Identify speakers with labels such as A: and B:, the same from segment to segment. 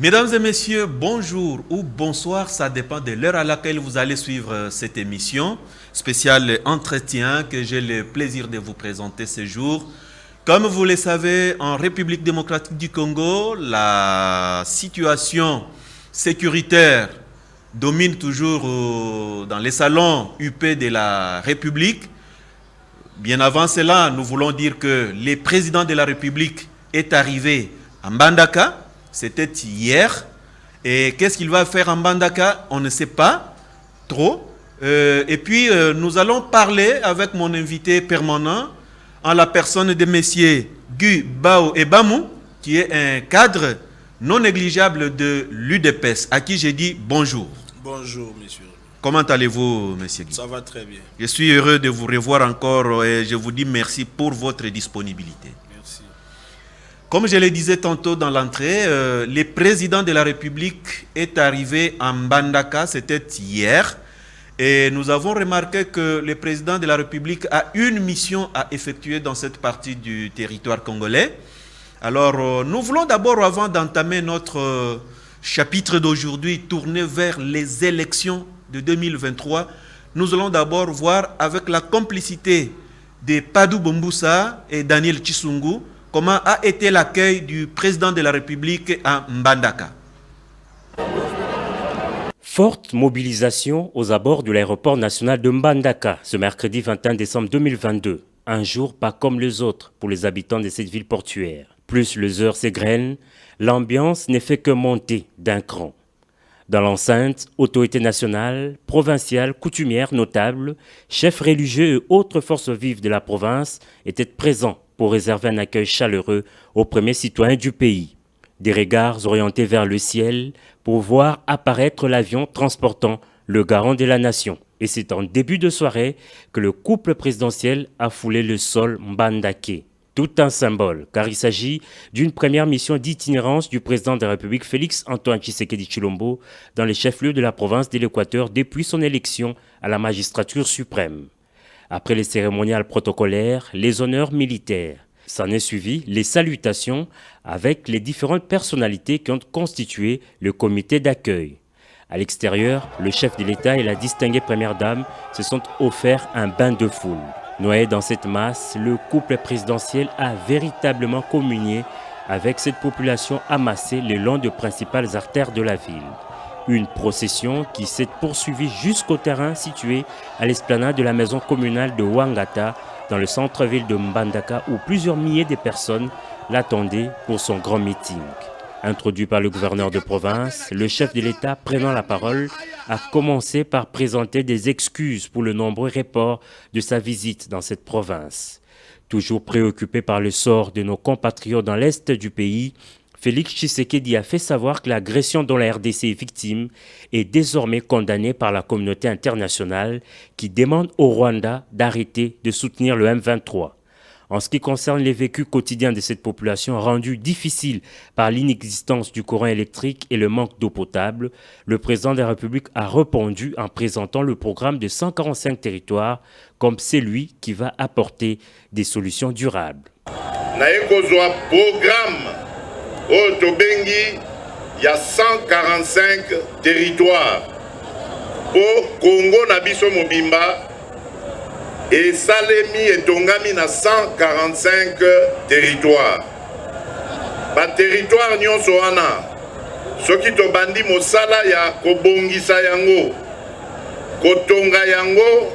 A: Mesdames et messieurs, bonjour ou bonsoir, ça dépend de l'heure à laquelle vous allez suivre cette émission spéciale entretien que j'ai le plaisir de vous présenter ce jour. Comme vous le savez, en République démocratique du Congo, la situation sécuritaire domine toujours dans les salons UP de la République. Bien avant cela, nous voulons dire que le président de la République est arrivé à Mbandaka. C'était hier. Et qu'est-ce qu'il va faire en Mbandaka? On ne sait pas trop. Et puis, nous allons parler avec mon invité permanent en la personne de messieurs Gu Bao Ebamou, qui est un cadre non négligeable de l'UDPS, à qui j'ai dit bonjour.
B: Bonjour, monsieur.
A: Comment allez-vous, monsieur Guy?
B: Ça va très bien.
A: Je suis heureux de vous revoir encore et je vous dis merci pour votre disponibilité.
B: Merci.
A: Comme je le disais tantôt dans l'entrée, le président de la République est arrivé en Mbandaka, c'était hier. Et nous avons remarqué que le président de la République a une mission à effectuer dans cette partie du territoire congolais. Alors, nous voulons d'abord, avant d'entamer notre chapitre d'aujourd'hui, tourner vers les élections de 2023. Nous allons d'abord voir avec la complicité de Padou Bomboussa et Daniel Chisungu comment a été l'accueil du président de la République à Mbandaka.
C: Forte mobilisation aux abords de l'aéroport national de Mbandaka ce mercredi 21 décembre 2022. Un jour pas comme les autres pour les habitants de cette ville portuaire. Plus les heures s'égrènent, l'ambiance ne fait que monter d'un cran. Dans l'enceinte, autorités nationales, provinciales, coutumières, notables, chefs religieux et autres forces vives de la province étaient présents pour réserver un accueil chaleureux aux premiers citoyens du pays. Des regards orientés vers le ciel pour voir apparaître l'avion transportant le garant de la nation. Et c'est en début de soirée que le couple présidentiel a foulé le sol Mbandake. Tout un symbole, car il s'agit d'une première mission d'itinérance du président de la République Félix Antoine Tshisekedi Tshilombo dans les chefs-lieux de la province de l'Équateur depuis son élection à la magistrature suprême. Après les cérémoniales protocolaires, les honneurs militaires, s'en est suivi les salutations avec les différentes personnalités qui ont constitué le comité d'accueil. À l'extérieur, le chef de l'État et la distinguée première dame se sont offerts un bain de foule. Noyé dans cette masse, le couple présidentiel a véritablement communié avec cette population amassée le long des principales artères de la ville. Une procession qui s'est poursuivie jusqu'au terrain situé à l'esplanade de la maison communale de Wangata, dans le centre-ville de Mbandaka, où plusieurs milliers de personnes l'attendaient pour son grand meeting. Introduit par le gouverneur de province, le chef de l'État, prenant la parole, a commencé par présenter des excuses pour le nombreux reports de sa visite dans cette province. Toujours préoccupé par le sort de nos compatriotes dans l'est du pays, Félix Tshisekedi a fait savoir que l'agression dont la RDC est victime est désormais condamnée par la communauté internationale qui demande au Rwanda d'arrêter de soutenir le M23. En ce qui concerne les vécus quotidiens de cette population rendus difficiles par l'inexistence du courant électrique et le manque d'eau potable, le président de la République a répondu en présentant le programme de 145 territoires comme celui qui va apporter des solutions durables.
D: Il y a 145 territoires au Congo Nabiso Mobimba et Salemi et Tongami na 145 territoires. Ba territoire nyonso wana soki to bandi mosala ya kobongisa yango kotonga yango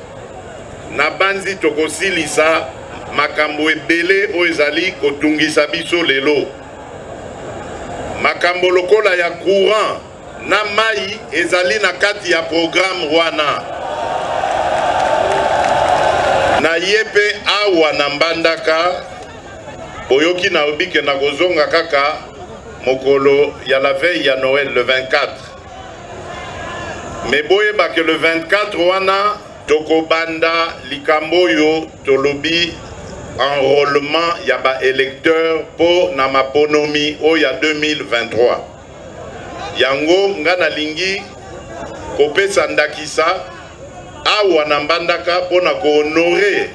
D: na banzi tokosilisa makambo ebele o ezali kotungisa biso lelo. Makambo lokola ya courant na mai ezali na kati ya programme wana. Na yepe awa na Mbandaka boyoki na obike na kozonga kaka mokolo ya la veille ya Noël le 24. Mais boyeba que le 24 wana tokobanda likambo yo tolobi enrôlement ya ba électeur po na maponomi o ya 2023. Yango ngana lingi kopesa ndakisa awa na Mbandaka pona ko honorer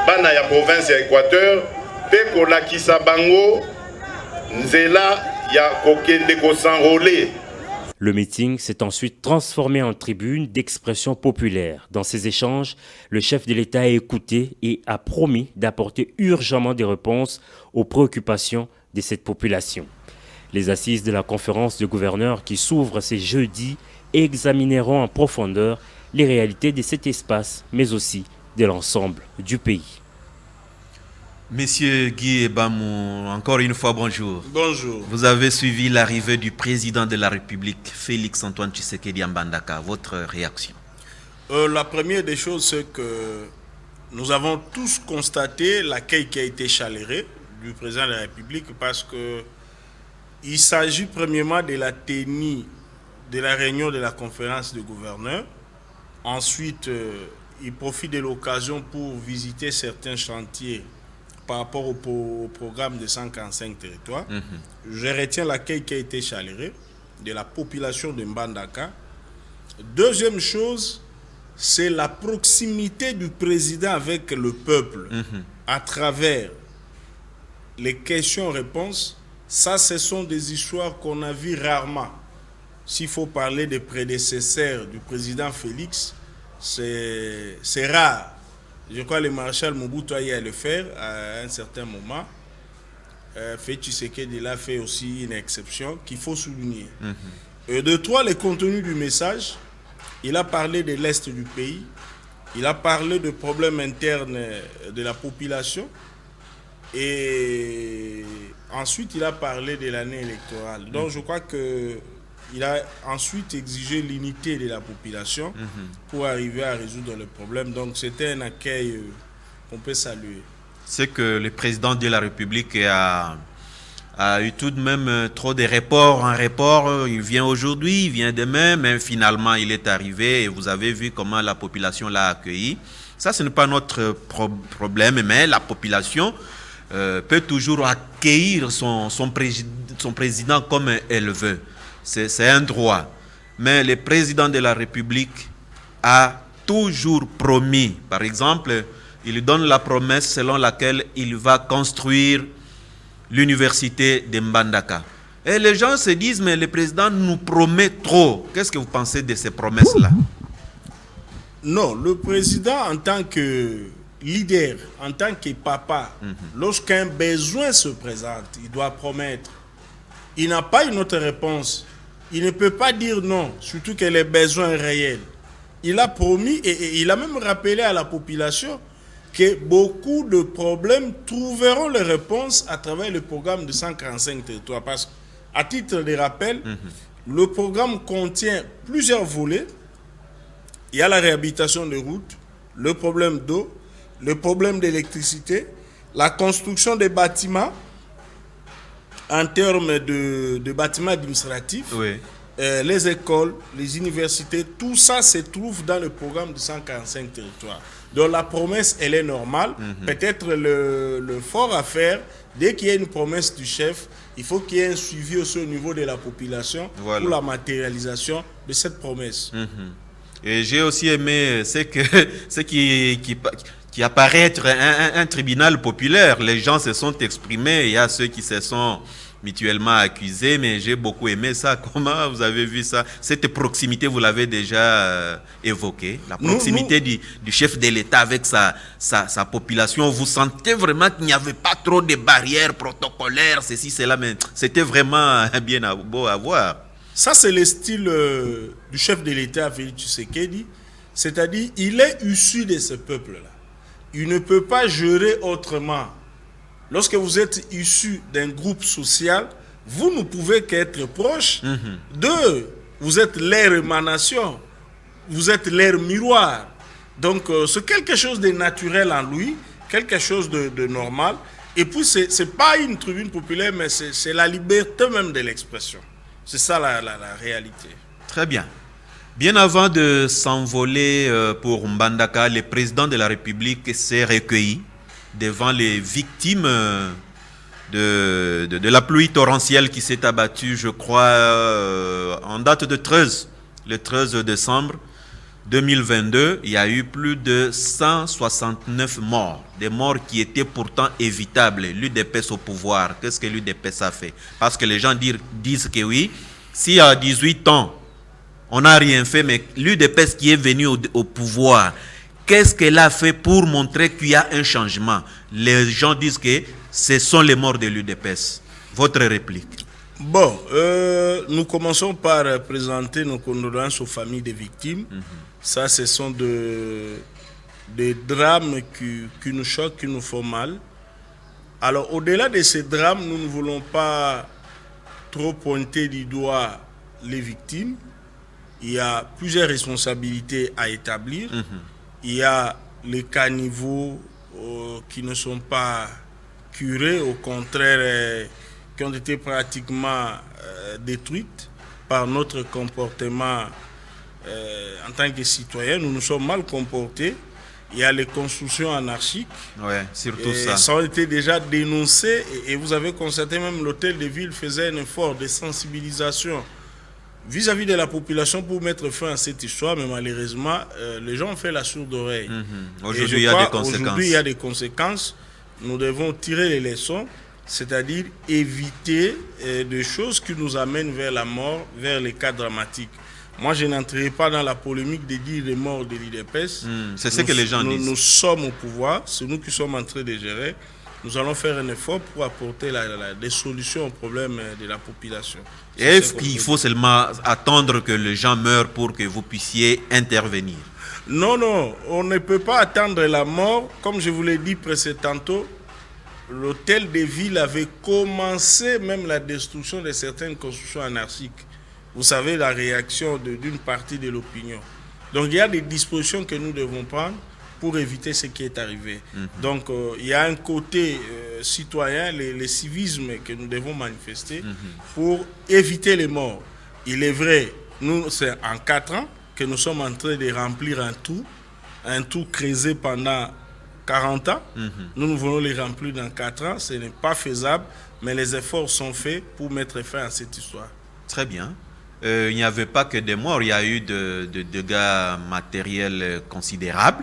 D: bana ya province ya Équateur pe ko lakisa bango nzela ya kokende ko s'enrôler.
C: Le meeting s'est ensuite transformé en tribune d'expression populaire. Dans ces échanges, le chef de l'État a écouté et a promis d'apporter urgemment des réponses aux préoccupations de cette population. Les assises de la conférence de gouverneurs qui s'ouvrent ce jeudi examineront en profondeur les réalités de cet espace, mais aussi de l'ensemble du pays.
A: Monsieur Guy Ebamou, encore une fois, bonjour.
B: Bonjour.
A: Vous avez suivi l'arrivée du président de la République, Félix-Antoine Tshisekedi à Mbandaka. Votre réaction?
B: La première des choses, c'est que nous avons tous constaté l'accueil qui a été chaleureux du président de la République parce que il s'agit premièrement de la tenue de la réunion de la conférence de gouverneurs. Ensuite, il profite de l'occasion pour visiter certains chantiers par rapport au programme de 145 territoires. Je retiens l'accueil qui a été chaleureux de la population de Mbandaka. Deuxième chose, c'est la proximité du président avec le peuple à travers les questions-réponses. Ça, ce sont des histoires qu'on a vues rarement. S'il faut parler des prédécesseurs du président Félix, c'est rare. Je crois que le maréchal Mobutu a le faire à un certain moment. Félix Tshisekedi a fait aussi une exception qu'il faut souligner. De trois, le contenu du message. Il a parlé de l'Est du pays. Il a parlé de problèmes internes de la population. Et ensuite, il a parlé de l'année électorale. Donc, je crois qu'il a ensuite exigé l'unité de la population pour arriver à résoudre le problème. Donc, c'était un accueil qu'on peut saluer.
A: C'est que le président de la République a eu tout de même trop de reports. Un report, il vient aujourd'hui, il vient demain, mais finalement, il est arrivé et vous avez vu comment la population l'a accueilli. Ça, ce n'est pas notre problème, mais la population peut toujours accueillir son président comme elle veut. C'est un droit. Mais le président de la République a toujours promis. Par exemple, il donne la promesse selon laquelle il va construire l'université de Mbandaka. Et les gens se disent, mais le président nous promet trop. Qu'est-ce que vous pensez de ces promesses-là?
B: Non, le président en tant que leader, en tant que papa, lorsqu'un besoin se présente, il doit promettre. Il n'a pas une autre réponse. Il ne peut pas dire non, surtout que les besoins réels. Il a promis et il a même rappelé à la population que beaucoup de problèmes trouveront les réponses à travers le programme de 145 territoires. Parce qu'à titre de rappel, le programme contient plusieurs volets. Il y a la réhabilitation des routes, le problème d'eau, le problème d'électricité, la construction des bâtiments en termes de bâtiments administratifs, les écoles, les universités, tout ça se trouve dans le programme de 145 territoires. Donc la promesse, elle est normale. Peut-être le fort à faire, dès qu'il y a une promesse du chef, il faut qu'il y ait un suivi aussi au niveau de la population pour la matérialisation de cette promesse.
A: Et j'ai aussi aimé ce qui apparaît être un tribunal populaire. Les gens se sont exprimés, il y a ceux qui se sont mutuellement accusés, mais j'ai beaucoup aimé ça. Comment vous avez vu ça? Cette proximité, vous l'avez déjà évoqué, la proximité du chef de l'État avec sa population. Vous sentez vraiment qu'il n'y avait pas trop de barrières protocolaires, ceci, cela, mais c'était vraiment bien beau à voir.
B: Ça, c'est le style du chef de l'État, Félix Tshisekedi. C'est-à-dire, il est issu de ce peuple-là. Il ne peut pas gérer autrement. Lorsque vous êtes issu d'un groupe social, vous ne pouvez qu'être proche d'eux. Vous êtes leur émanation. Vous êtes leur miroir. Donc, c'est quelque chose de naturel en lui, quelque chose de normal. Et puis, ce n'est pas une tribune populaire, mais c'est la liberté même de l'expression. C'est ça la réalité.
A: Très bien. Bien avant de s'envoler pour Mbandaka, le président de la République s'est recueilli devant les victimes de la pluie torrentielle qui s'est abattue, je crois, en date de le 13 décembre. 2022, il y a eu plus de 169 morts, des morts qui étaient pourtant évitables. L'UDPS au pouvoir, qu'est-ce que l'UDPS a fait? Parce que les gens disent que oui, si à 18 ans, on n'a rien fait, mais l'UDPS qui est venu au pouvoir, qu'est-ce qu'elle a fait pour montrer qu'il y a un changement? Les gens disent que ce sont les morts de l'UDPS. Votre réplique?
B: Bon, nous commençons par présenter nos condoléances aux familles des victimes. Ça, ce sont des drames qui nous choquent, qui nous font mal. Alors, au-delà de ces drames, nous ne voulons pas trop pointer du doigt les victimes. Il y a plusieurs responsabilités à établir. Il y a les caniveaux qui ne sont pas curés, au contraire, qui ont été pratiquement détruites par notre comportement en tant que citoyens. Nous nous sommes mal comportés. Il y a les constructions anarchiques.
A: Ouais, surtout ça.
B: Ça a été déjà dénoncé et vous avez constaté même l'hôtel de ville faisait un effort de sensibilisation vis-à-vis de la population pour mettre fin à cette histoire, mais malheureusement, les gens ont fait la sourde oreille.
A: Aujourd'hui, il y a des conséquences.
B: Aujourd'hui, il y a des conséquences. Nous devons tirer les leçons, c'est-à-dire éviter des choses qui nous amènent vers la mort, vers les cas dramatiques. Moi, je n'entrerai pas dans la polémique de dire les morts de l'UDPS.
A: C'est ce que les gens disent.
B: Nous sommes au pouvoir, c'est nous qui sommes en train de gérer. Nous allons faire un effort pour apporter des solutions aux problèmes de la population.
A: Est-ce qu'il faut seulement attendre que les gens meurent pour que vous puissiez intervenir?
B: Non, non, on ne peut pas attendre la mort. Comme je vous l'ai dit précédemment, l'hôtel de ville avait commencé même la destruction de certaines constructions anarchiques. Vous savez, la réaction d'une partie de l'opinion. Donc, il y a des dispositions que nous devons prendre pour éviter ce qui est arrivé. Donc, il y a un côté citoyen, le civisme que nous devons manifester pour éviter les morts. Il est vrai, nous, c'est en 4 ans que nous sommes en train de remplir un trou creusé pendant 40 ans. Nous voulons les remplir dans 4 ans. Ce n'est pas faisable, mais les efforts sont faits pour mettre fin à cette histoire.
A: Très bien. Il n'y avait pas que des morts, il y a eu de dégâts matériels considérables.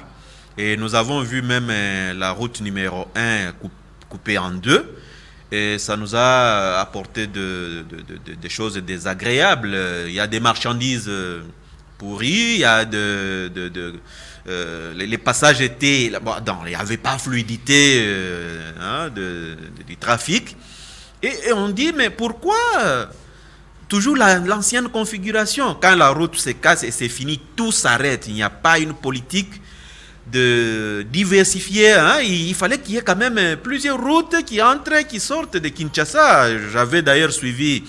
A: Et nous avons vu même la route numéro 1 coupée en 2. Et ça nous a apporté des choses désagréables. Il y a des marchandises pourries, il y a les passages étaient... Bon, il n'y avait pas fluidité du trafic. Et on dit, mais pourquoi toujours l'ancienne configuration? Quand la route se casse et c'est fini, tout s'arrête. Il n'y a pas une politique de diversifier. Il fallait qu'il y ait quand même plusieurs routes qui entrent, qui sortent de Kinshasa. J'avais d'ailleurs suivi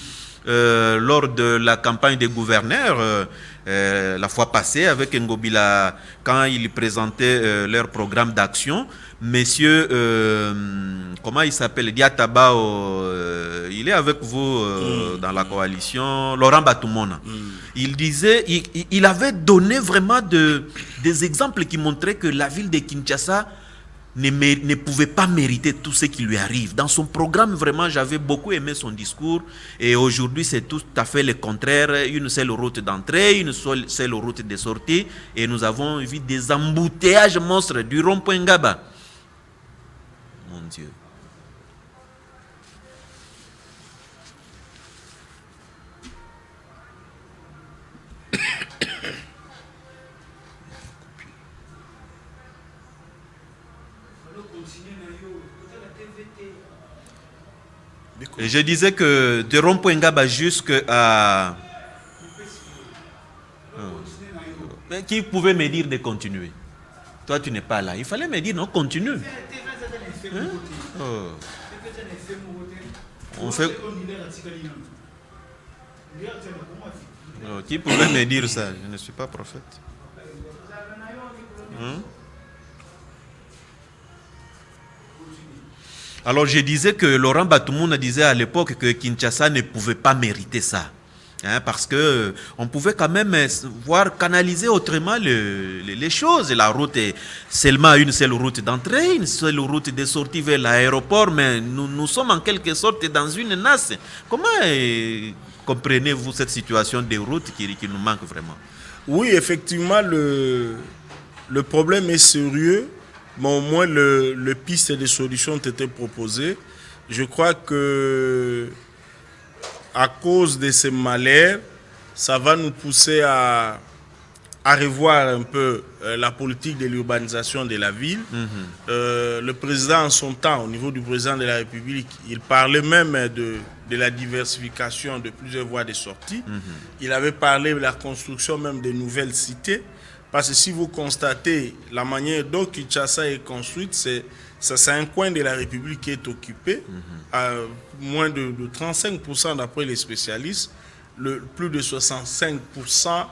A: lors de la campagne des gouverneurs la fois passée avec Ngobila, quand ils présentaient leur programme d'action. Messieurs, comment il s'appelle, Diatabao, il est avec vous dans la coalition, Laurent Batumona. Il disait, il avait donné vraiment des exemples qui montraient que la ville de Kinshasa ne pouvait pas mériter tout ce qui lui arrive. Dans son programme, vraiment, j'avais beaucoup aimé son discours. Et aujourd'hui, c'est tout à fait le contraire. Une seule route d'entrée, une seule route de sortie. Et nous avons vu des embouteillages monstres du rond-point Ngaba. Mon Dieu. Et je disais que de rond-point Ngaba jusqu'à... Qui pouvait me dire de continuer? Toi, tu n'es pas là. Il fallait me dire non, continue. On fait... Qui pouvait me dire ça? Je ne suis pas prophète. Alors je disais que Laurent Batumona disait à l'époque que Kinshasa ne pouvait pas mériter ça. Parce que on pouvait quand même voir canaliser autrement les choses. La route est seulement une seule route d'entrée, une seule route de sortie vers l'aéroport, mais nous sommes en quelque sorte dans une nasse. Comment comprenez-vous cette situation des routes qui nous manque vraiment?
B: Oui, effectivement, le problème est sérieux, mais au moins le piste de solutions ont été proposées. Je crois que à cause de ces malheurs, ça va nous pousser à revoir un peu la politique de l'urbanisation de la ville. Le président, en son temps, au niveau du président de la République, il parlait même de la diversification de plusieurs voies de sortie. Il avait parlé de la construction même de nouvelles cités. Parce que si vous constatez la manière dont Kinshasa est construite, c'est un coin de la République qui est occupé, à moins de 35% d'après les spécialistes. Plus de 65%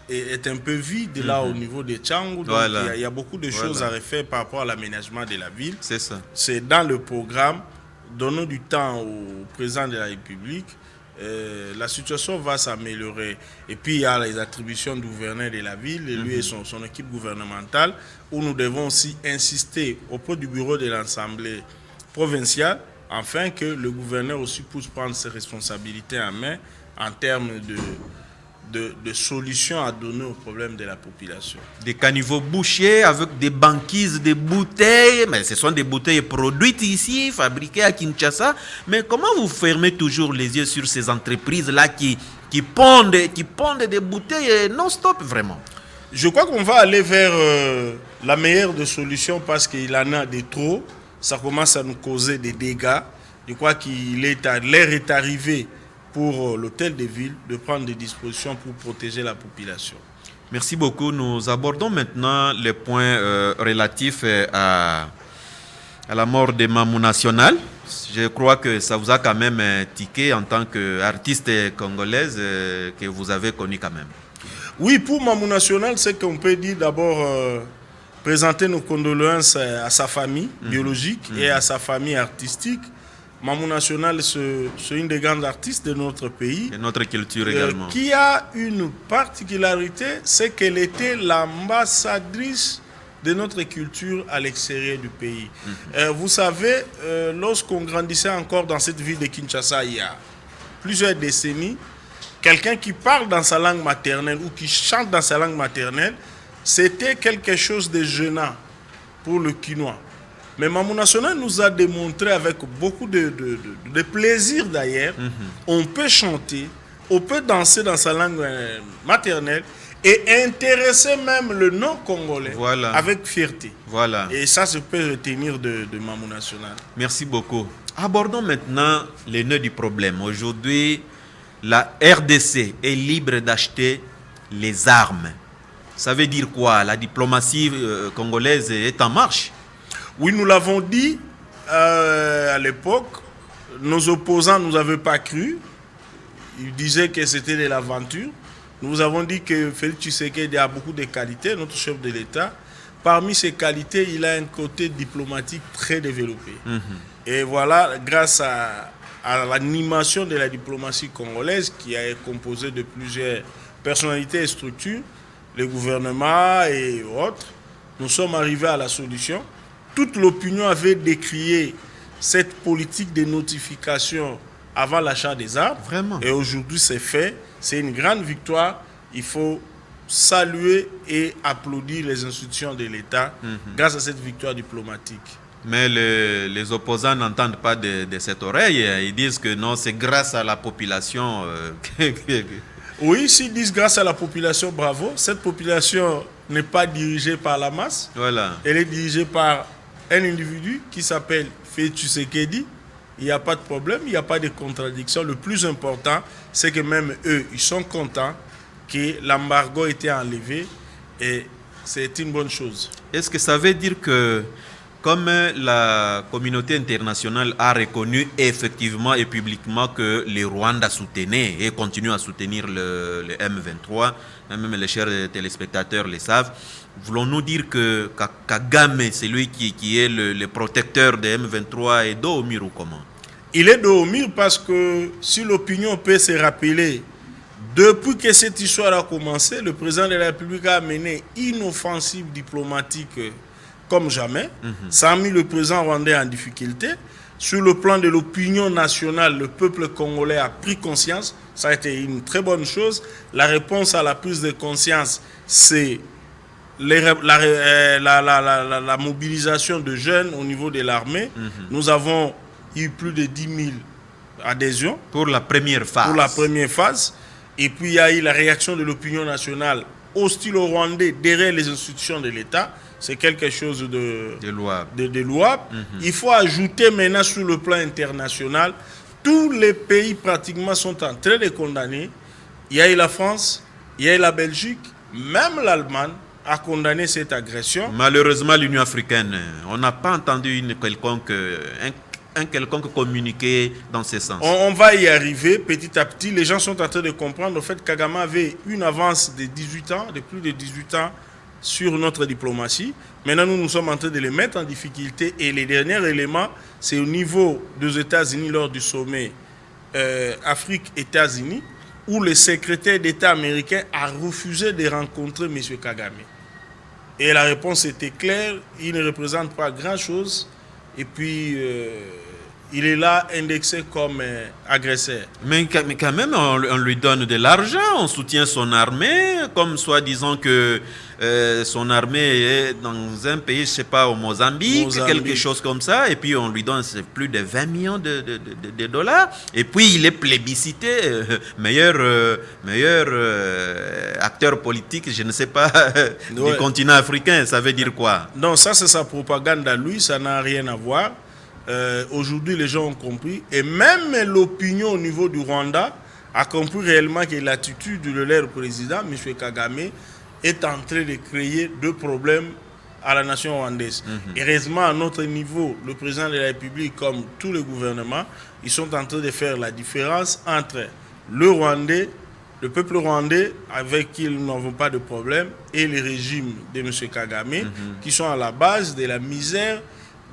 B: est un peu vide là au niveau des Tchangou. Donc il y a beaucoup de choses à refaire par rapport à l'aménagement de la ville.
A: C'est ça.
B: C'est dans le programme. Donnons du temps au président de la République. La situation va s'améliorer. Et puis il y a les attributions du gouverneur de la ville, et lui et son équipe gouvernementale, où nous devons aussi insister auprès du bureau de l'Assemblée provinciale, afin que le gouverneur aussi puisse prendre ses responsabilités en main en termes de solutions à donner aux problèmes de la population.
A: Des caniveaux bouchés avec des banquises de bouteilles, mais ce sont des bouteilles produites ici, fabriquées à Kinshasa. Mais comment vous fermez toujours les yeux sur ces entreprises-là qui pondent des bouteilles non-stop, vraiment?
B: Je crois qu'on va aller vers la meilleure des solutions parce qu'il en a de trop. Ça commence à nous causer des dégâts. Je crois l'air est arrivé pour l'hôtel de ville de prendre des dispositions pour protéger la population.
A: Merci beaucoup. Nous abordons maintenant les points relatifs à la mort de Mamou National. Je crois que ça vous a quand même tiqué en tant qu'artiste congolaise que vous avez connu quand même.
B: Oui, pour Mamou National, c'est qu'on peut dire d'abord présenter nos condoléances à sa famille biologique et à sa famille artistique. Mamou National, c'est une des grandes artistes de notre pays.
A: Et notre culture également.
B: Qui a une particularité, c'est qu'elle était l'ambassadrice de notre culture à l'extérieur du pays. Vous savez, lorsqu'on grandissait encore dans cette ville de Kinshasa, il y a plusieurs décennies, quelqu'un qui parle dans sa langue maternelle ou qui chante dans sa langue maternelle, c'était quelque chose de gênant pour le Kinois. Mais Mamou National nous a démontré avec beaucoup de plaisir d'ailleurs, on peut chanter, on peut danser dans sa langue maternelle et intéresser même le non-congolais avec fierté.
A: Voilà.
B: Et ça se peut retenir de Mamou National.
A: Merci beaucoup. Abordons maintenant les nœuds du problème. Aujourd'hui, la RDC est libre d'acheter les armes. Ça veut dire quoi? La diplomatie congolaise est en marche?
B: Oui, nous l'avons dit à l'époque. Nos opposants ne nous avaient pas cru. Ils disaient que c'était de l'aventure. Nous avons dit que Félix Tshisekedi a beaucoup de qualités, notre chef de l'État. Parmi ses qualités, il a un côté diplomatique très développé. Et voilà, grâce à l'animation de la diplomatie congolaise, qui est composée de plusieurs personnalités et structures, le gouvernement et autres, nous sommes arrivés à la solution. Toute l'opinion avait décrié cette politique de notification avant l'achat des armes.
A: Vraiment.
B: Et aujourd'hui, c'est fait. C'est une grande victoire. Il faut saluer et applaudir les institutions de l'État grâce à cette victoire diplomatique.
A: Mais les opposants n'entendent pas de cette oreille. Ils disent que non, c'est grâce à la population.
B: Oui, s'ils disent grâce à la population, bravo. Cette population n'est pas dirigée par la masse.
A: Voilà.
B: Elle est dirigée par un individu qui s'appelle Félix Tshisekedi. Il n'y a pas de problème, il n'y a pas de contradiction. Le plus important, c'est que même eux, ils sont contents que l'embargo ait été enlevé et c'est une bonne chose.
A: Est-ce que ça veut dire que, comme la communauté internationale a reconnu effectivement et publiquement que le Rwanda soutenait et continue à soutenir le M23, même les chers téléspectateurs le savent, voulons-nous dire que Kagame, c'est lui qui est le protecteur de M23 et dos au mur ou comment?
B: Il est dos au mur parce que si l'opinion peut se rappeler, depuis que cette histoire a commencé, le président de la République a mené une offensive diplomatique comme jamais. Ça a mis le président rwandais en difficulté. Sur le plan de l'opinion nationale, le peuple congolais a pris conscience. Ça a été une très bonne chose. La réponse à la prise de conscience, c'est la mobilisation de jeunes au niveau de l'armée. Nous avons eu plus de 10 000 adhésions.
A: Pour la première phase.
B: Pour la première phase. Et puis il y a eu la réaction de l'opinion nationale hostile au Rwandais derrière les institutions de l'État. C'est quelque chose de louable. Il faut ajouter maintenant sur le plan international, tous les pays pratiquement sont en train de condamner. Il y a eu la France, il y a eu la Belgique, même l'Allemagne a condamné cette agression.
A: Malheureusement, l'Union africaine, on n'a pas entendu un quelconque communiqué dans ce sens.
B: On va y arriver petit à petit. Les gens sont en train de comprendre. En fait, Kagame avait une avance de 18 ans, de plus de 18 ans, sur notre diplomatie. Maintenant, nous sommes en train de les mettre en difficulté. Et les derniers éléments, c'est au niveau des États-Unis lors du sommet Afrique-États-Unis, où le secrétaire d'État américain a refusé de rencontrer M. Kagame. Et la réponse était claire, il ne représente pas grand-chose. Et puis, il est là indexé comme agresseur.
A: Mais quand même, on lui donne de l'argent, on soutient son armée, comme soi-disant que son armée est dans un pays, je ne sais pas, au Mozambique, quelque chose comme ça, et puis on lui donne plus de 20 millions de dollars, et puis il est plébiscité, meilleur acteur politique, je ne sais pas, du continent africain, ça veut dire quoi?
B: Non, ça c'est sa propagande à lui, ça n'a rien à voir. Aujourd'hui, les gens ont compris, et même l'opinion au niveau du Rwanda a compris réellement que l'attitude de leur président, M. Kagame, est en train de créer deux problèmes à la nation rwandaise. Heureusement, à notre niveau, le président de la République, comme tous les gouvernements, ils sont en train de faire la différence entre le Rwandais, le peuple rwandais, avec qui nous n'avons pas de problème, et le régime de M. Kagame, qui sont à la base de la misère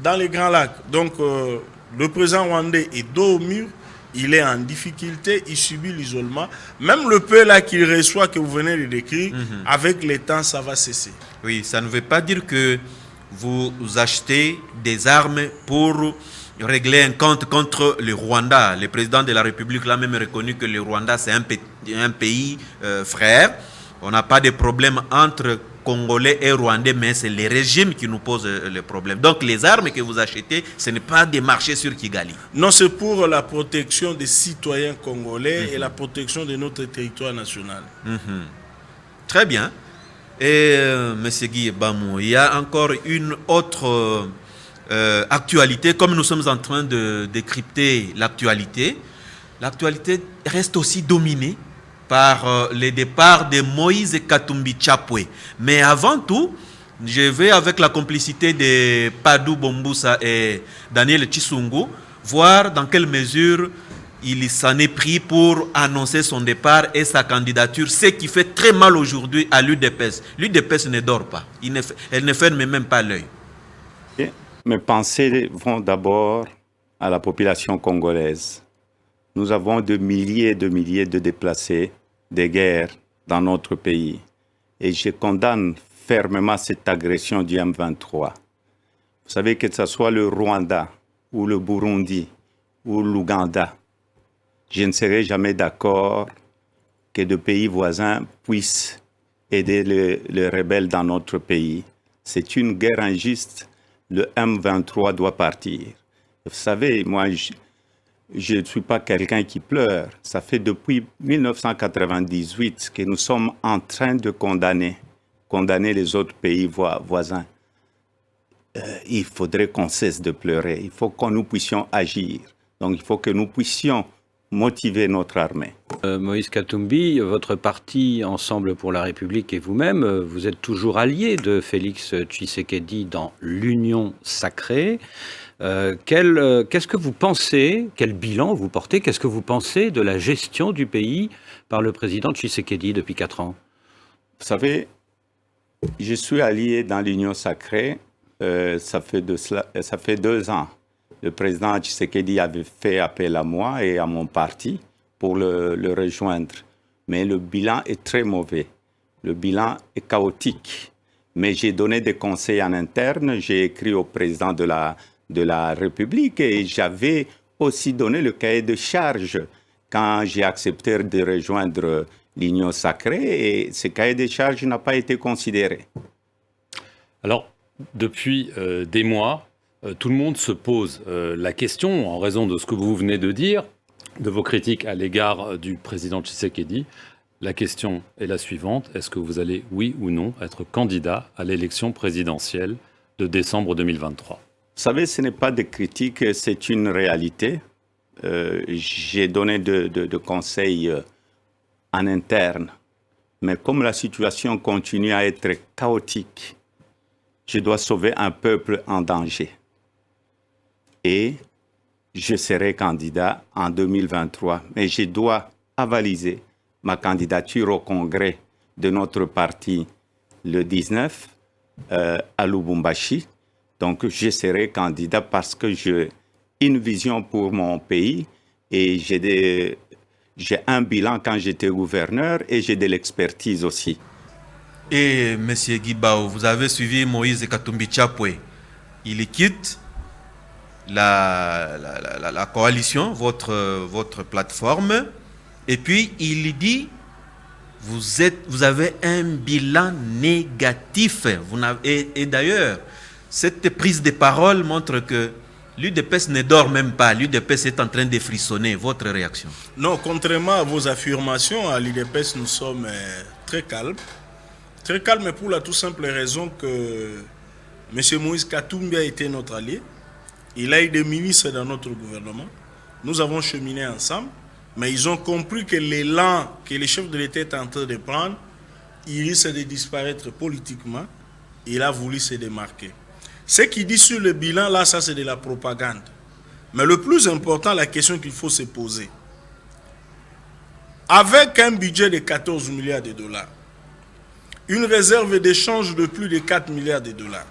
B: dans les Grands Lacs. Donc, le président rwandais est dos au mur, il est en difficulté, il subit l'isolement. Même le peu là qu'il reçoit, que vous venez de décrire, avec le temps, ça va cesser.
A: Oui, ça ne veut pas dire que vous achetez des armes pour régler un compte contre le Rwanda. Le président de la République l'a même reconnu que le Rwanda, c'est un pays frère. On n'a pas de problème entre Congolais et Rwandais, mais c'est les régimes qui nous posent le problème. Donc les armes que vous achetez, ce n'est pas des marchés sur Kigali.
B: Non, c'est pour la protection des citoyens congolais et la protection de notre territoire national.
A: Très bien. Et M. Guy Bamou, il y a encore une autre actualité. Comme nous sommes en train de décrypter l'actualité, l'actualité reste aussi dominée par le départ de Moïse Katumbi Chapwe. Mais avant tout, je vais avec la complicité de Padou Bomboussa et Daniel Chisungu voir dans quelle mesure il s'en est pris pour annoncer son départ et sa candidature, ce qui fait très mal aujourd'hui à l'UDPS. L'UDPS ne dort pas, elle ne ferme même pas l'œil.
E: Mes pensées vont d'abord à la population congolaise. Nous avons de milliers de déplacés des guerres dans notre pays. Et je condamne fermement cette agression du M23. Vous savez que ce soit le Rwanda ou le Burundi ou l'Ouganda, je ne serai jamais d'accord que de pays voisins puissent aider les rebelles dans notre pays. C'est une guerre injuste. Le M23 doit partir. Vous savez, moi, je ne suis pas quelqu'un qui pleure. Ça fait depuis 1998 que nous sommes en train de condamner les autres pays voisins. Il faudrait qu'on cesse de pleurer. Il faut que nous puissions agir. Donc, il faut que nous puissions motiver notre armée.
F: Moïse Katumbi, votre parti Ensemble pour la République et vous-même, vous êtes toujours allié de Félix Tshisekedi dans l'Union sacrée. Qu'est-ce que vous pensez, quel bilan vous portez, qu'est-ce que vous pensez de la gestion du pays par le président Tshisekedi depuis 4 ans?
E: Vous savez, je suis allié dans l'Union sacrée, ça fait 2 ans. Le président Tshisekedi avait fait appel à moi et à mon parti pour le rejoindre. Mais le bilan est très mauvais. Le bilan est chaotique. Mais j'ai donné des conseils en interne. J'ai écrit au président de la de la République et j'avais aussi donné le cahier de charge quand j'ai accepté de rejoindre l'Union sacrée et ce cahier de charge n'a pas été considéré.
G: Alors, depuis des mois, tout le monde se pose la question, en raison de ce que vous venez de dire, de vos critiques à l'égard du président Tshisekedi. La question est la suivante, est-ce que vous allez, oui ou non, être candidat à l'élection présidentielle de décembre 2023 ?
E: Vous savez, ce n'est pas des critiques, c'est une réalité. J'ai donné de conseils en interne, mais comme la situation continue à être chaotique, je dois sauver un peuple en danger. Et je serai candidat en 2023, mais je dois avaliser ma candidature au congrès de notre parti le 19 à Lubumbashi. Donc, je serai candidat parce que j'ai une vision pour mon pays et j'ai un bilan quand j'étais gouverneur et j'ai de l'expertise aussi.
A: Et M. Guibao, vous avez suivi Moïse Katumbi Chapwe. Il quitte la coalition, votre plateforme, et puis il dit vous avez un bilan négatif. Et d'ailleurs, cette prise de parole montre que l'UDPS ne dort même pas. L'UDPS est en train de frissonner. Votre réaction?
B: Non, contrairement à vos affirmations, à l'UDPS, nous sommes très calmes. Très calmes pour la tout simple raison que M. Moïse Katumbi a été notre allié. Il a eu des ministres dans notre gouvernement. Nous avons cheminé ensemble. Mais ils ont compris que l'élan que le chef de l'État est en train de prendre, il risque de disparaître politiquement. Il a voulu se démarquer. Ce qu'il dit sur le bilan, là, ça c'est de la propagande. Mais le plus important, la question qu'il faut se poser. Avec un budget de 14 milliards de dollars, une réserve d'échange de plus de 4 milliards de dollars,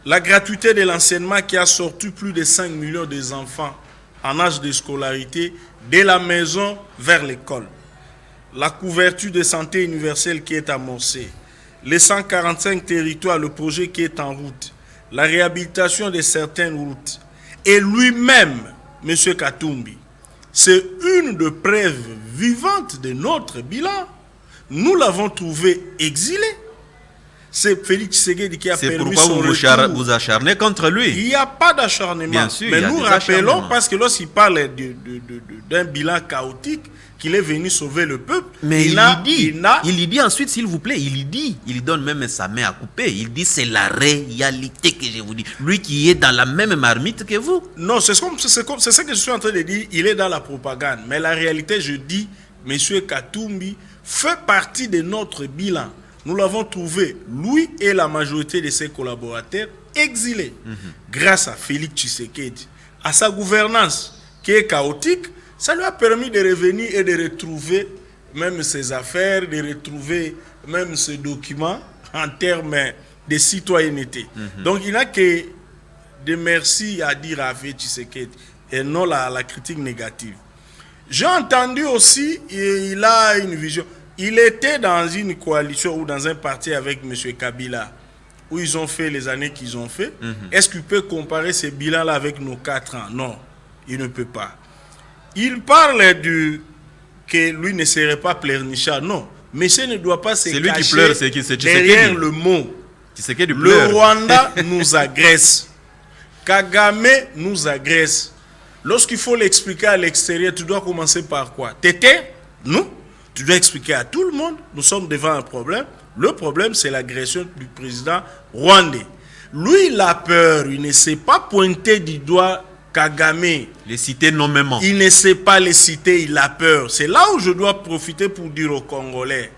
B: la gratuité de l'enseignement qui a sorti plus de 5 millions d'enfants en âge de scolarité de la maison vers l'école, la couverture de santé universelle qui est amorcée, les 145 territoires, le projet qui est en route, la réhabilitation de certaines routes, et lui-même, M. Katumbi, c'est une des preuves vivantes de notre bilan. Nous l'avons trouvé exilé. C'est Félix Tshisekedi qui a permis son retour.
A: C'est pourquoi vous acharnez contre lui.
B: Il n'y a pas d'acharnement.
A: Bien sûr,
B: mais nous rappelons, parce que lorsqu'il parle d'un bilan chaotique, qu'il est venu sauver le peuple,
A: mais il dit ensuite, s'il vous plaît, il donne même sa main à couper. Il dit c'est la réalité que je vous dis. Lui qui est dans la même marmite que vous.
B: Non, c'est ce que je suis en train de dire. Il est dans la propagande. Mais la réalité, je dis, M. Katumbi fait partie de notre bilan. Nous l'avons trouvé, lui et la majorité de ses collaborateurs, exilés. Grâce à Félix Tshisekedi, à sa gouvernance qui est chaotique, ça lui a permis de revenir et de retrouver même ses affaires, de retrouver même ses documents en termes de citoyenneté. Donc il n'a que des merci à dire à Félix Tshisekedi et non la critique négative. J'ai entendu aussi, il a une vision. Il était dans une coalition ou dans un parti avec M. Kabila, où ils ont fait les années qu'ils ont fait. Est-ce qu'il peut comparer ces bilans-là avec nos 4 ans? Non, il ne peut pas. Il parle que lui ne serait pas pleurnichard. Non, monsieur ne doit pas se
A: lui
B: cacher
A: qui pleure, c'est
B: derrière le mot. Le Rwanda nous agresse. Kagame nous agresse. Lorsqu'il faut l'expliquer à l'extérieur, tu dois commencer par quoi? T'étais? Non. Tu dois expliquer à tout le monde, nous sommes devant un problème. Le problème, c'est l'agression du président rwandais. Lui, il a peur, il ne sait pas pointer du doigt Kagame.
A: Les citer nommément.
B: Il ne sait pas les citer, il a peur. C'est là où je dois profiter pour dire aux Congolais,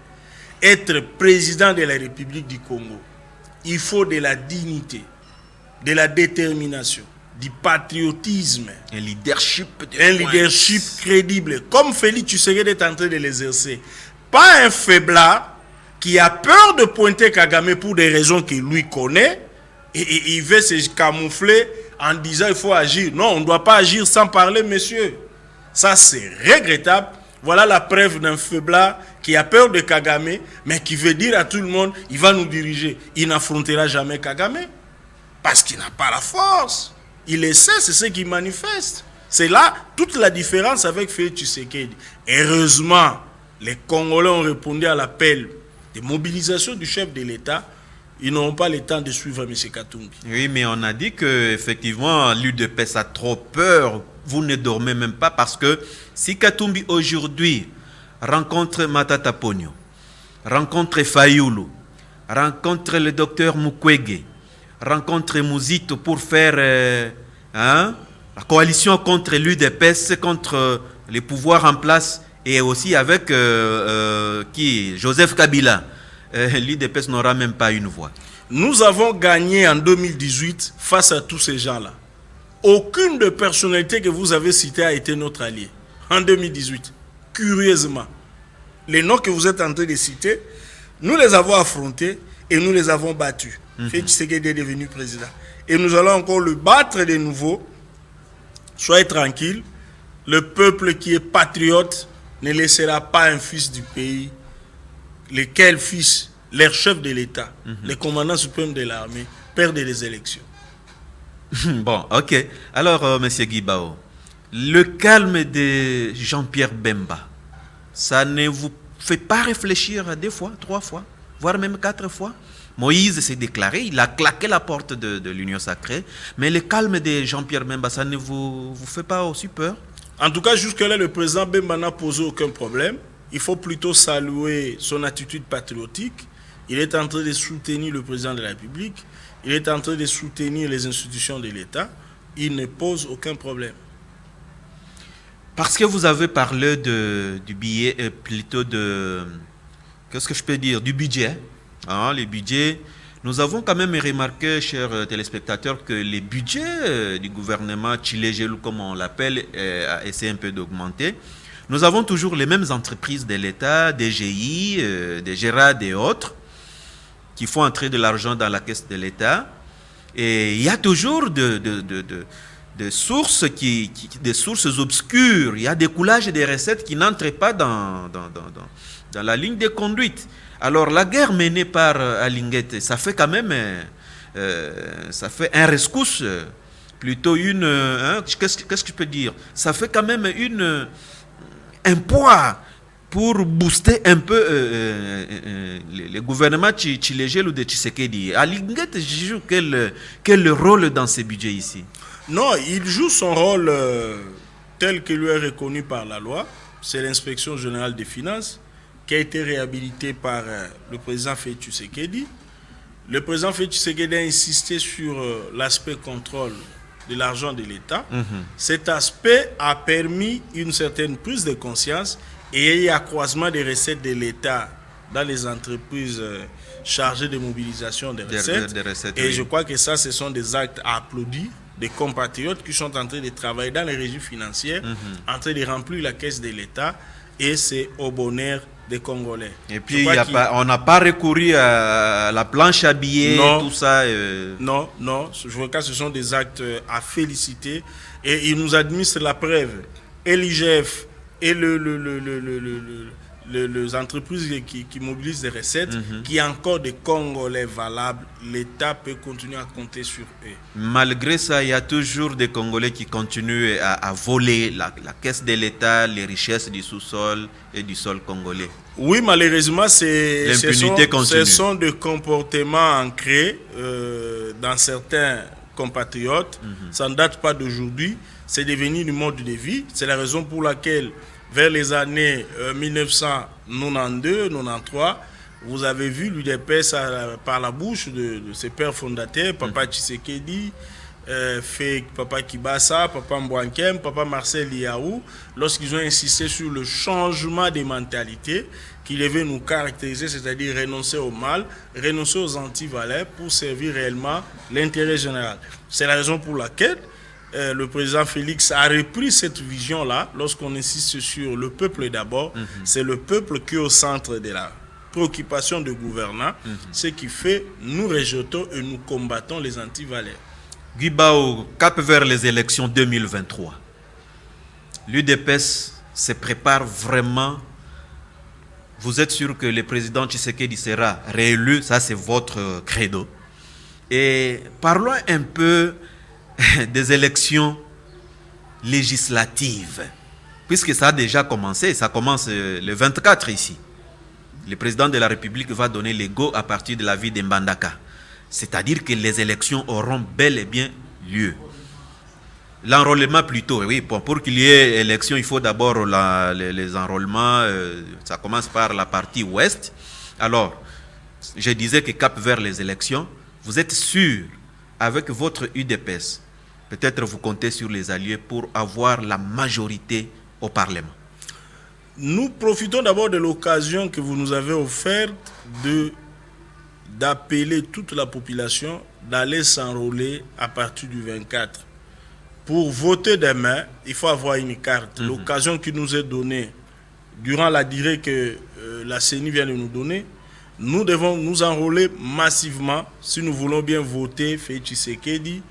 B: être président de la République du Congo, il faut de la dignité, de la détermination, du patriotisme,
A: un leadership
B: crédible, comme Félix Tshisekedi est en train de l'exercer. Pas un faiblard qui a peur de pointer Kagame pour des raisons qu'il lui connaît, et il veut se camoufler en disant il faut agir. Non, on ne doit pas agir sans parler, monsieur. Ça, c'est regrettable. Voilà la preuve d'un faiblard qui a peur de Kagame, mais qui veut dire à tout le monde, il va nous diriger. Il n'affrontera jamais Kagame. Parce qu'il n'a pas la force. Il essaie, c'est ce qu'il manifeste. C'est là toute la différence avec Félix Tshisekedi. Heureusement, les Congolais ont répondu à l'appel de mobilisation du chef de l'État. Ils n'auront pas le temps de suivre M. Katumbi.
A: Oui, mais on a dit qu'effectivement, l'UDPS a trop peur. Vous ne dormez même pas parce que si Katumbi aujourd'hui rencontre Matata Ponyo, rencontre Fayulu, rencontre le docteur Mukwege, rencontre Mouzito pour faire la coalition contre l'UDPS, contre les pouvoirs en place et aussi avec Joseph Kabila. L'UDPS n'aura même pas une voix.
B: Nous avons gagné en 2018 face à tous ces gens-là. Aucune des personnalités que vous avez citées a été notre allié en 2018. Curieusement, les noms que vous êtes en train de citer, nous les avons affrontés et nous les avons battus. Félix Tshisekedi est devenu président. Et nous allons encore le battre de nouveau. Soyez tranquille. Le peuple qui est patriote ne laissera pas un fils du pays, lequel fils, leur chef de l'État, le commandant suprême de l'armée, perdre les élections.
A: Bon, ok. Alors, M. Guibao, le calme de Jean-Pierre Bemba, ça ne vous fait pas réfléchir 2 fois, 3 fois, voire même 4 fois? Moïse s'est déclaré, il a claqué la porte de l'Union sacrée, mais le calme de Jean-Pierre Bemba, ça ne vous fait pas aussi peur?
B: En tout cas, jusque-là, le président Bemba n'a posé aucun problème. Il faut plutôt saluer son attitude patriotique. Il est en train de soutenir le président de la République. Il est en train de soutenir les institutions de l'État. Il ne pose aucun problème.
A: Parce que vous avez parlé du billet, plutôt qu'est-ce que je peux dire, du budget. Le budget, nous avons quand même remarqué, chers téléspectateurs, que les budgets du gouvernement Tshilé-Gelou, comme on l'appelle, a essayé un peu d'augmenter. Nous avons toujours les mêmes entreprises de l'État, des GI, des GERAD et autres, qui font entrer de l'argent dans la caisse de l'État. Et il y a toujours des sources des sources obscures. Il y a des coulages et des recettes qui n'entrent pas dans la ligne de conduite. Alors la guerre menée par Alinguete, ça fait quand même ça fait un rescousse, plutôt qu'est-ce que je peux dire? Ça fait quand même un poids pour booster un peu le gouvernement Tshilé-Gelou de Tshisekedi. Alinguete joue quel rôle dans ce budget ici?
B: Non, il joue son rôle tel que lui est reconnu par la loi. C'est l'inspection générale des finances qui a été réhabilitée par le président Félix Tshisekedi. Le président Félix Tshisekedi a insisté sur l'aspect contrôle de l'argent de l'État. Cet aspect a permis une certaine prise de conscience et un accroissement des recettes de l'État dans les entreprises chargées de mobilisation des recettes. Et oui, je crois que ça, ce sont des actes à applaudir, des compatriotes qui sont en train de travailler dans les régies financières, en train de remplir la caisse de l'État, et c'est au bonheur des Congolais.
A: Et puis, on n'a pas recouru à la planche à billets, tout ça.
B: Non, je vois que ce sont des actes à féliciter, et ils nous administrent la preuve. Et l'IGF et les entreprises qui mobilisent des recettes, qui ont encore des Congolais valables, l'État peut continuer à compter sur eux.
A: Malgré ça, il y a toujours des Congolais qui continuent à voler la caisse de l'État, les richesses du sous-sol et du sol congolais.
B: Oui, malheureusement, ce sont des comportements ancrés dans certains compatriotes. Ça ne date pas d'aujourd'hui. C'est devenu du mode de vie. C'est la raison pour laquelle, vers les années 1992-93, vous avez vu l'UDPS par la bouche de ses pères fondateurs, Papa Tshisekedi, Papa Kibasa, Papa Mbouankem, Papa Marcel Liaou, lorsqu'ils ont insisté sur le changement des mentalités qui devaient nous caractériser, c'est-à-dire renoncer au mal, renoncer aux antivaleurs pour servir réellement l'intérêt général. C'est la raison pour laquelle le président Félix a repris cette vision-là. Lorsqu'on insiste sur le peuple d'abord, c'est le peuple qui est au centre de la préoccupation du gouvernant, ce qui fait nous rejetons et nous combattons les antivaleurs.
A: Guibao, cap vers les élections 2023. L'UDPS se prépare vraiment. Vous êtes sûr que le président Tshisekedi sera réélu? Ça, c'est votre credo. Et parlons un peu des élections législatives, puisque ça a déjà commencé, ça commence le 24 ici. Le président de la République va donner les go à partir de la ville de Mbandaka. C'est-à-dire que les élections auront bel et bien lieu. L'enrôlement plutôt, oui, pour qu'il y ait élection, il faut d'abord les enrôlements, ça commence par la partie ouest. Alors, je disais que cap vers les élections, vous êtes sûr, avec votre UDPS, peut-être vous comptez sur les alliés pour avoir la majorité au Parlement.
B: Nous profitons d'abord de l'occasion que vous nous avez offerte d'appeler toute la population d'aller s'enrôler à partir du 24. Pour voter demain, il faut avoir une carte. L'occasion qui nous est donnée durant la durée que la CENI vient de nous donner, nous devons nous enrôler massivement si nous voulons bien voter Félix Tshisekedi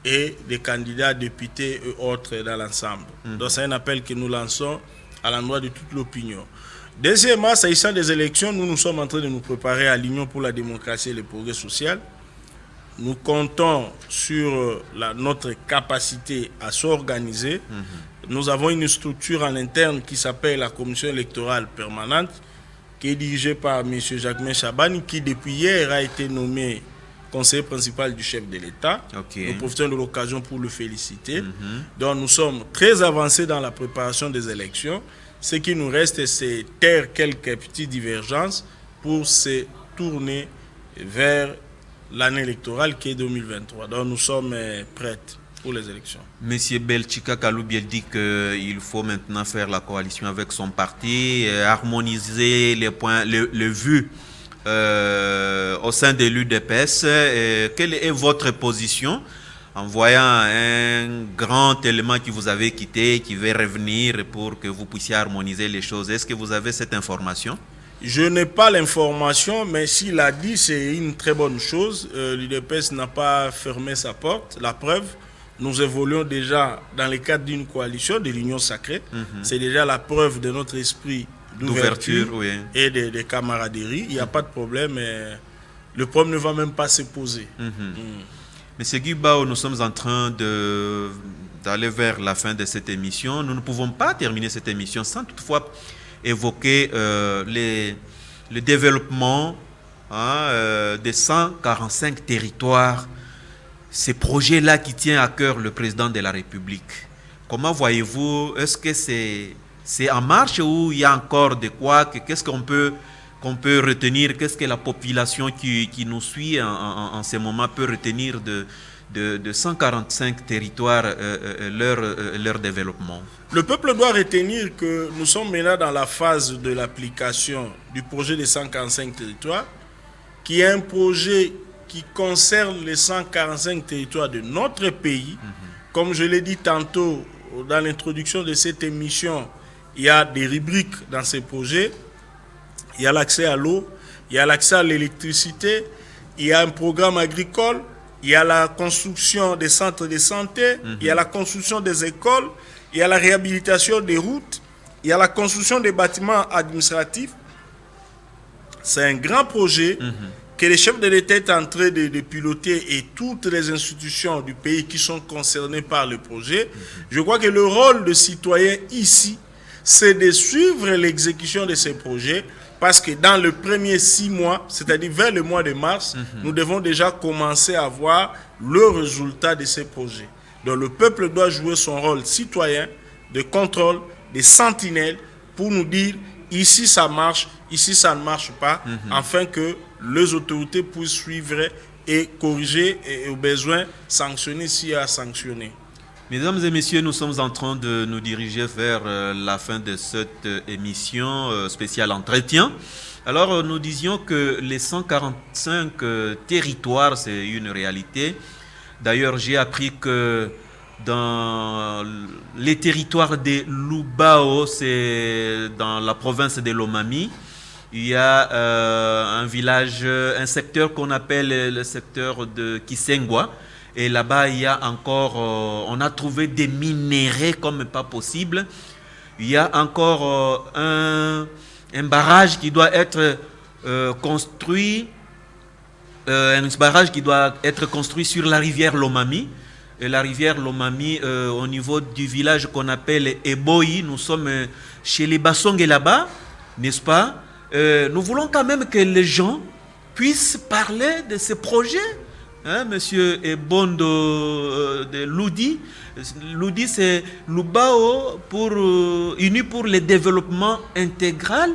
B: et des candidats députés et autres dans l'ensemble. Donc c'est un appel que nous lançons à l'endroit de toute l'opinion. Deuxièmement, s'agissant des élections, nous sommes en train de nous préparer à l'Union pour la démocratie et le progrès social. Nous comptons sur notre capacité à s'organiser. Nous avons une structure en interne qui s'appelle la Commission électorale permanente, qui est dirigée par M. Jacquemain Chabani, qui depuis hier a été nommé conseiller principal du chef de l'État. Nous profitons de l'occasion pour le féliciter. Donc nous sommes très avancés dans la préparation des élections. Ce qui nous reste, c'est taire quelques petites divergences pour se tourner vers l'année électorale qui est 2023. Donc nous sommes prêts pour les élections.
A: Monsieur Belchika Kaloubi dit qu'il faut maintenant faire la coalition avec son parti, harmoniser les points, le vu au sein de l'UDPS. Quelle est votre position en voyant un grand élément qui vous avait quitté, qui veut revenir pour que vous puissiez harmoniser les choses? Est-ce que vous avez cette information?
B: Je n'ai pas l'information, mais s'il a dit, c'est une très bonne chose. L'UDPS n'a pas fermé sa porte. La preuve, nous évoluons déjà dans le cadre d'une coalition de l'Union sacrée. C'est déjà la preuve de notre esprit d'ouverture et de camaraderie. Il n'y a pas de problème. Le problème ne va même pas se poser.
A: Monsieur Guibao, nous sommes en train d'aller vers la fin de cette émission. Nous ne pouvons pas terminer cette émission sans toutefois évoquer le développement des 145 territoires, ces projets-là qui tiennent à cœur le président de la République. Comment voyez-vous? Est-ce que c'est en marche ou il y a encore de quoi? Qu'est-ce qu'on peut retenir? Qu'est-ce que la population qui nous suit en ce moment peut retenir de 145 territoires, leur développement?
B: Le peuple doit retenir que nous sommes maintenant dans la phase de l'application du projet des 145 territoires, qui est un projet qui concerne les 145 territoires de notre pays. Comme je l'ai dit tantôt dans l'introduction de cette émission, il y a des rubriques dans ces projets. Il y a l'accès à l'eau, il y a l'accès à l'électricité, il y a un programme agricole, il y a la construction des centres de santé, il y a la construction des écoles, il y a la réhabilitation des routes, il y a la construction des bâtiments administratifs. C'est un grand projet que les chefs de l'État est en train de piloter et toutes les institutions du pays qui sont concernées par le projet. Je crois que le rôle de citoyen ici, c'est de suivre l'exécution de ces projets. Parce que dans le premier 6 mois, c'est-à-dire vers le mois de mars, nous devons déjà commencer à voir le résultat de ces projets. Donc le peuple doit jouer son rôle citoyen, de contrôle, de sentinelle, pour nous dire ici ça marche, ici ça ne marche pas, afin que les autorités puissent suivre et corriger et au besoin sanctionner s'il y a à sanctionner.
A: Mesdames et messieurs, nous sommes en train de nous diriger vers la fin de cette émission spéciale entretien. Alors, nous disions que les 145 territoires, c'est une réalité. D'ailleurs, j'ai appris que dans les territoires de Lubao, c'est dans la province de Lomami, il y a un village, un secteur qu'on appelle le secteur de Kisengwa. Et là-bas, il y a encore, on a trouvé des minéraux comme pas possible. Il y a encore un barrage qui doit être construit un barrage qui doit être construit sur la rivière Lomami. Et la rivière Lomami, au niveau du village qu'on appelle Eboyi, nous sommes chez les Bassongues là-bas, n'est-ce pas? Nous voulons quand même que les gens puissent parler de ces projets. Hein, monsieur Ebondo de Loudi. Loudi, c'est Lubao uni pour le développement intégral.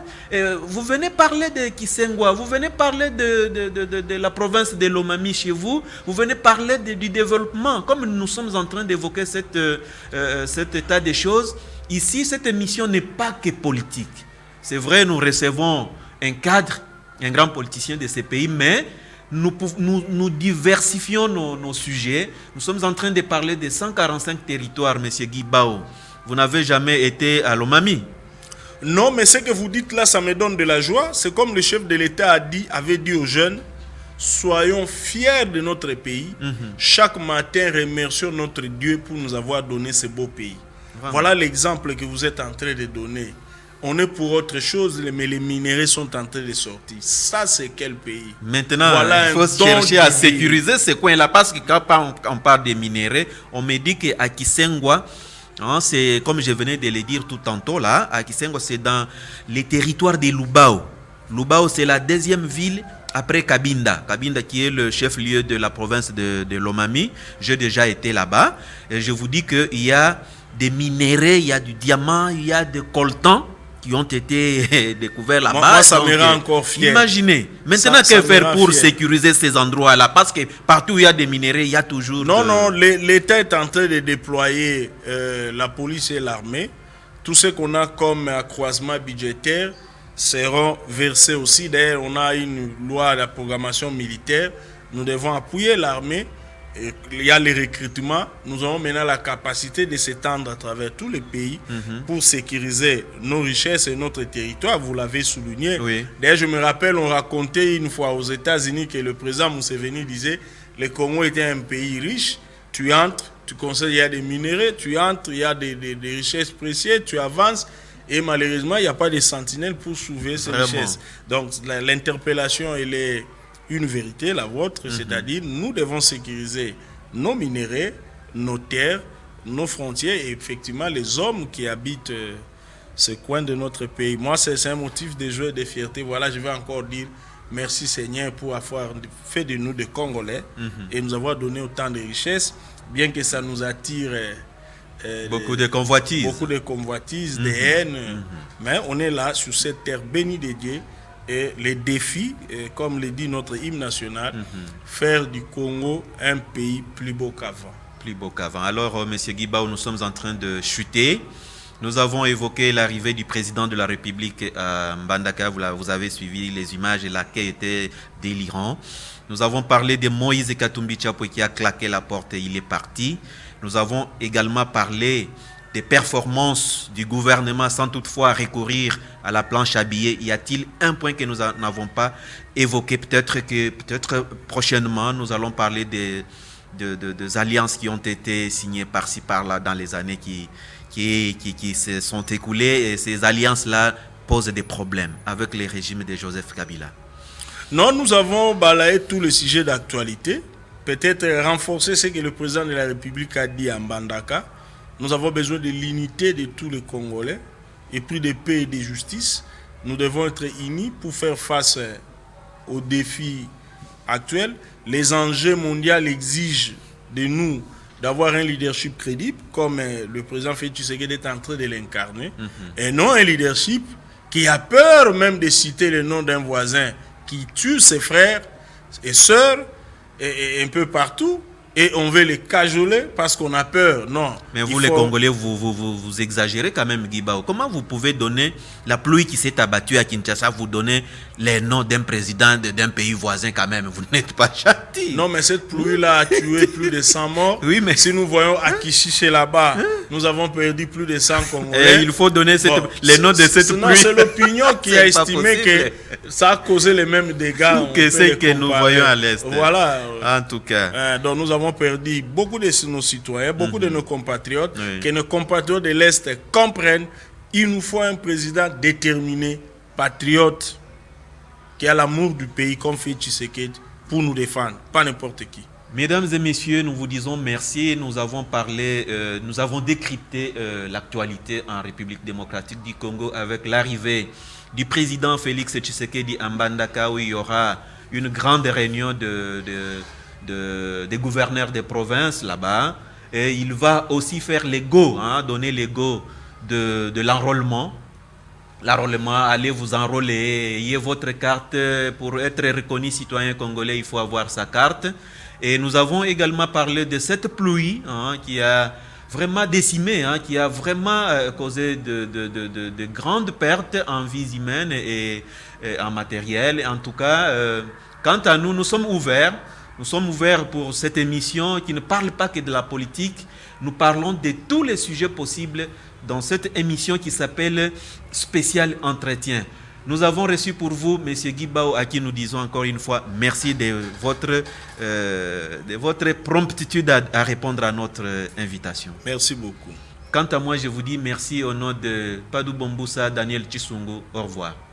A: Vous venez parler de Kisengwa, vous venez parler de la province de Lomami chez vous, vous venez parler du développement. Comme nous sommes en train d'évoquer cet état des choses, ici, cette émission n'est pas que politique. C'est vrai, nous recevons un cadre, un grand politicien de ces pays, mais nous diversifions nos sujets. Nous sommes en train de parler de 145 territoires, M. Guibao. Vous n'avez jamais été à Lomami?
B: Non, mais ce que vous dites là, ça me donne de la joie. C'est comme le chef de l'État avait dit aux jeunes, soyons fiers de notre pays. Chaque matin, remercions notre Dieu pour nous avoir donné ce beau pays. Vraiment. Voilà l'exemple que vous êtes en train de donner. On est pour autre chose, mais les minéraux sont en train de sortir. Ça, c'est quel pays?
A: Maintenant, voilà, il faut chercher à sécuriser ces coins-là, parce que quand on parle des minéraux, on me dit qu'à Kisengwa, hein, c'est comme je venais de le dire tout tantôt, là, à Kisengwa, c'est dans les territoires de Lubao. Lubao, c'est la deuxième ville après Kabinda. Kabinda qui est le chef-lieu de la province de Lomami. J'ai déjà été là-bas. Et je vous dis qu'il y a des minéraux, il y a du diamant, il y a des coltans qui ont été découverts là-bas.
B: Moi, ça me rend encore fier.
A: Imaginez. Maintenant, que faire pour sécuriser ces endroits-là? Parce que partout où il y a des minéraux, il y a toujours...
B: Non, l'État est en train de déployer la police et l'armée. Tout ce qu'on a comme accroissement budgétaire seront versés aussi. D'ailleurs, on a une loi de la programmation militaire. Nous devons appuyer l'armée. Il y a les recrutements. Nous avons maintenant la capacité de s'étendre à travers tous les pays pour sécuriser nos richesses et notre territoire. Vous l'avez souligné.
A: Oui.
B: D'ailleurs, je me rappelle, on racontait une fois aux États-Unis que le président Museveni disait le Congo était un pays riche. Tu entres, tu constates il y a des minéraux, tu entres, il y a des richesses précieuses, tu avances. Et malheureusement, il n'y a pas de sentinelles pour sauver ces richesses. Donc, l'interpellation, elle est une vérité, la vôtre, c'est-à-dire nous devons sécuriser nos minéraux, nos terres, nos frontières et effectivement les hommes qui habitent ce coin de notre pays. Moi, c'est un motif de joie et de fierté. Voilà, je vais encore dire merci Seigneur pour avoir fait de nous des Congolais et nous avoir donné autant de richesses, bien que ça nous attire
A: beaucoup de convoitises.
B: Beaucoup de convoitises, de haine. Mais on est là sur cette terre bénie de Dieu. Et les défis, comme le dit notre hymne national, faire du Congo un pays plus beau qu'avant.
A: Plus beau qu'avant. Alors, M. Guibao, nous sommes en train de chuter. Nous avons évoqué l'arrivée du président de la République à Mbandaka. Vous avez suivi les images et l'accueil était délirant. Nous avons parlé de Moïse Katumbi Tchapoué qui a claqué la porte et il est parti. Nous avons également parlé des performances du gouvernement sans toutefois recourir à la planche à billets. Y a-t-il un point que nous n'avons pas évoqué? Peut-être prochainement, nous allons parler des alliances qui ont été signées par-ci, par-là dans les années qui se sont écoulées. Et ces alliances-là posent des problèmes avec les régimes de Joseph Kabila.
B: Non, nous avons balayé tous les sujets d'actualité. Peut-être renforcer ce que le président de la République a dit à Mbandaka. Nous avons besoin de l'unité de tous les Congolais et plus de paix et de justice. Nous devons être unis pour faire face aux défis actuels. Les enjeux mondiaux exigent de nous d'avoir un leadership crédible, comme le président Félix Tshisekedi est en train de l'incarner, et non un leadership qui a peur même de citer le nom d'un voisin qui tue ses frères et sœurs et un peu partout. Et on veut les cajoler parce qu'on a peur. Non.
A: Mais vous, les Congolais, vous exagérez quand même, Guibao. Comment vous pouvez donner la pluie qui s'est abattue à Kinshasa, vous donner les noms d'un président d'un pays voisin quand même? Vous n'êtes pas châti.
B: Non, mais cette pluie-là a tué plus de 100 morts. Oui, mais si nous voyons à Kichiché là-bas, nous avons perdu plus de 100 Congolais.
A: Et il faut donner les noms de cette pluie.
B: C'est l'opinion qui a estimé que ça a causé les mêmes dégâts
A: que ce que nous voyons à l'Est.
B: Voilà.
A: En tout cas.
B: Donc nous avons perdu beaucoup de nos citoyens, beaucoup de nos compatriotes, que nos compatriotes de l'Est comprennent. Il nous faut un président déterminé, patriote, qui a l'amour du pays comme Félix Tshisekedi. pour nous défendre, pas n'importe qui.
A: Mesdames et messieurs, nous vous disons merci. Nous avons parlé, nous avons décrypté l'actualité en République démocratique du Congo avec l'arrivée du président Félix Tshisekedi à Mbandaka, où il y aura une grande réunion des gouverneurs des provinces là-bas. Et il va aussi faire les go, donner les go de l'enrôlement. L'enrôlement, allez vous enrôler, ayez votre carte. Pour être reconnu citoyen congolais, il faut avoir sa carte. Et nous avons également parlé de cette pluie qui a vraiment décimé, qui a vraiment causé de grandes pertes en vies humaines et en matériel. En tout cas, quant à nous, nous sommes ouverts. Nous sommes ouverts pour cette émission qui ne parle pas que de la politique. Nous parlons de tous les sujets possibles dans cette émission qui s'appelle Spécial Entretien. Nous avons reçu pour vous M. Guibao, à qui nous disons encore une fois merci de votre promptitude à répondre à notre invitation.
B: Merci beaucoup.
A: Quant à moi, je vous dis merci au nom de Padou Bomboussa, Daniel Chisungu. Au revoir.